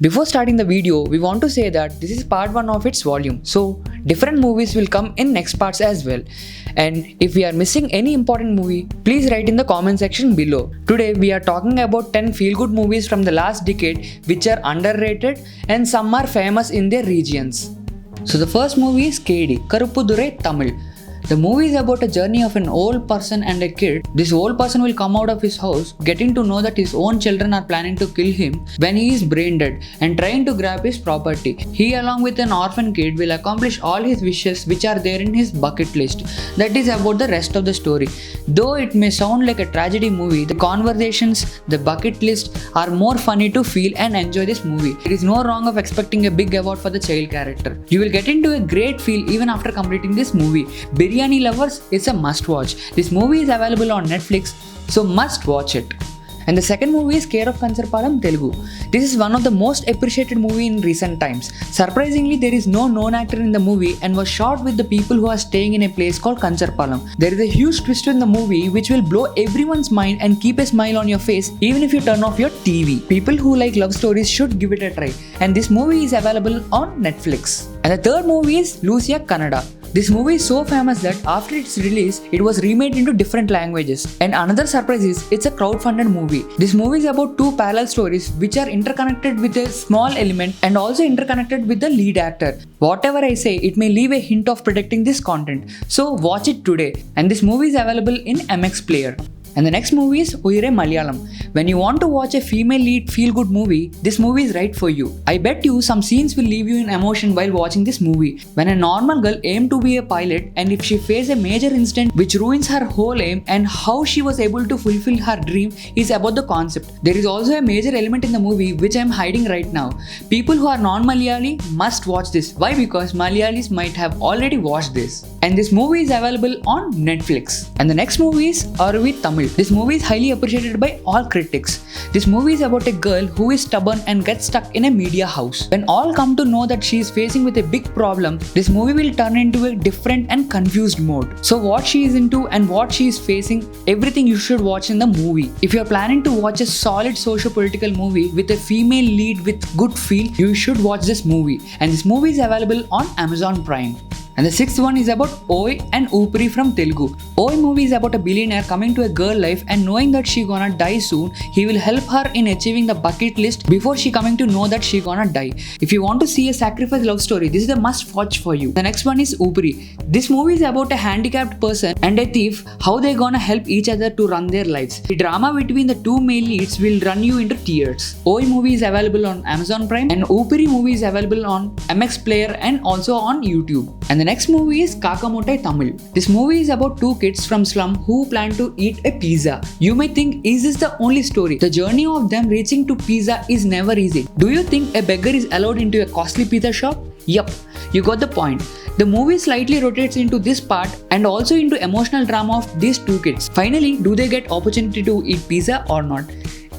Before starting the video, we want to say that this is part 1 of its volume, so different movies will come in next parts as well. And if we are missing any important movie, please write in the comment section below. Today we are talking about 10 feel-good movies from the last decade which are underrated and some are famous in their regions. So the first movie is KD, Karuppudurai Tamil. The movie is about a journey of an old person and a kid. This old person will come out of his house, getting to know that his own children are planning to kill him when he is brain dead and trying to grab his property. He, along with an orphan kid, will accomplish all his wishes which are there in his bucket list. That is about the rest of the story. Though it may sound like a tragedy movie, the conversations, the bucket list are more funny to feel and enjoy this movie. There is no wrong of expecting a big award for the child character. You will get into a great feel even after completing this movie. Biryani lovers, it's a must watch. This movie is available on Netflix, so must watch it. And the second movie is Care of Kancharapalam Telugu. This is one of the most appreciated movie in recent times. Surprisingly, there is no known actor in the movie and was shot with the people who are staying in a place called Kancharapalam. There is a huge twist in the movie which will blow everyone's mind and keep a smile on your face even if you turn off your TV. People who like love stories should give it a try. And this movie is available on Netflix. And the third movie is Lucia Kannada. This movie is so famous that after its release, it was remade into different languages. And another surprise is, it's a crowd-funded movie. This movie is about two parallel stories which are interconnected with a small element and also interconnected with the lead actor. Whatever I say, it may leave a hint of predicting this content. So watch it today. And this movie is available in MX Player. And the next movie is Uyire Malayalam. When you want to watch a female lead feel-good movie, this movie is right for you. I bet you some scenes will leave you in emotion while watching this movie. When a normal girl aimed to be a pilot and if she faces a major incident which ruins her whole aim and how she was able to fulfill her dream is about the concept. There is also a major element in the movie which I am hiding right now. People who are non-Malayali must watch this. Why? Because Malayalis might have already watched this. And this movie is available on Netflix. And the next movie is Aruvi Tamil. This movie is highly appreciated by all critics. This movie is about a girl who is stubborn and gets stuck in a media house. When all come to know that she is facing with a big problem, this movie will turn into a different and confused mode. So what she is into and what she is facing, everything you should watch in the movie. If you are planning to watch a solid socio-political movie with a female lead with good feel, you should watch this movie. And this movie is available on Amazon Prime. And the sixth one is about Oi and Upri from Telugu. Oi movie is about a billionaire coming to a girl life and knowing that she gonna die soon, he will help her in achieving the bucket list before she coming to know that she gonna die. If you want to see a sacrifice love story, this is a must watch for you. The next one is Upri. This movie is about a handicapped person and a thief, how they gonna help each other to run their lives. The drama between the two male leads will run you into tears. Oi movie is available on Amazon Prime and Upri movie is available on MX Player and also on YouTube. And the next movie is Kakamuttai Tamil. This movie is about two kids from slum who plan to eat a pizza. You may think, is this the only story? The journey of them reaching to pizza is never easy. Do you think a beggar is allowed into a costly pizza shop? Yup, you got the point. The movie slightly rotates into this part and also into emotional drama of these two kids. Finally, do they get opportunity to eat pizza or not?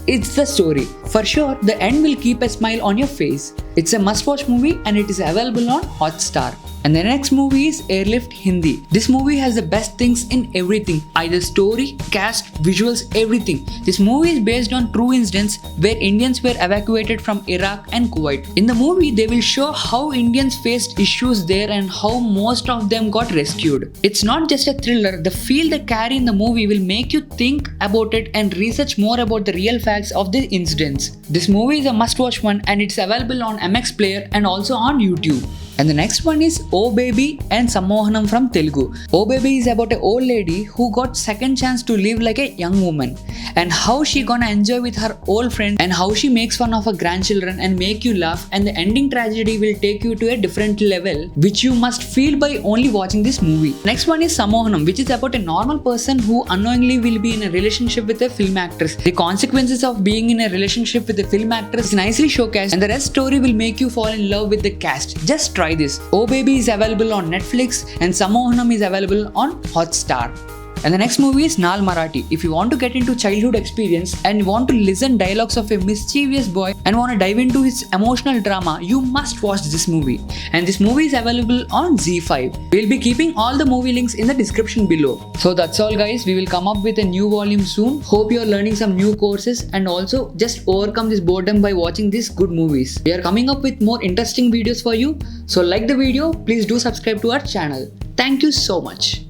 It's the story. For sure, the end will keep a smile on your face. It's a must-watch movie and it is available on Hotstar. And the next movie is Airlift Hindi. This movie has the best things in everything. Either story, cast, visuals, everything. This movie is based on true incidents where Indians were evacuated from Iraq and Kuwait. In the movie, they will show how Indians faced issues there and how most of them got rescued. It's not just a thriller. The feel they carry in the movie will make you think about it and research more about the real facts of the incidents. This movie is a must-watch one and it's available on MX Player and also on YouTube. And the next one is Oh Baby and Sammohanam from Telugu. Oh Baby is about an old lady who got second chance to live like a young woman and how she gonna enjoy with her old friend and how she makes fun of her grandchildren and make you laugh, and the ending tragedy will take you to a different level which you must feel by only watching this movie. Next one is Sammohanam, which is about a normal person who unknowingly will be in a relationship with a film actress. The consequences of being in a relationship with a film actress is nicely showcased and the rest story will make you fall in love with the cast. Just try this. Oh Baby is available on Netflix and Sammohanam is available on Hotstar. And the next movie is Nal Marathi. If you want to get into childhood experience and want to listen dialogues of a mischievous boy and want to dive into his emotional drama, you must watch this movie. And this movie is available on ZEE5. We'll be keeping all the movie links in the description below. So that's all guys, we will come up with a new volume soon. Hope you are learning some new courses and also just overcome this boredom by watching these good movies. We are coming up with more interesting videos for you. So like the video, please do subscribe to our channel. Thank you so much.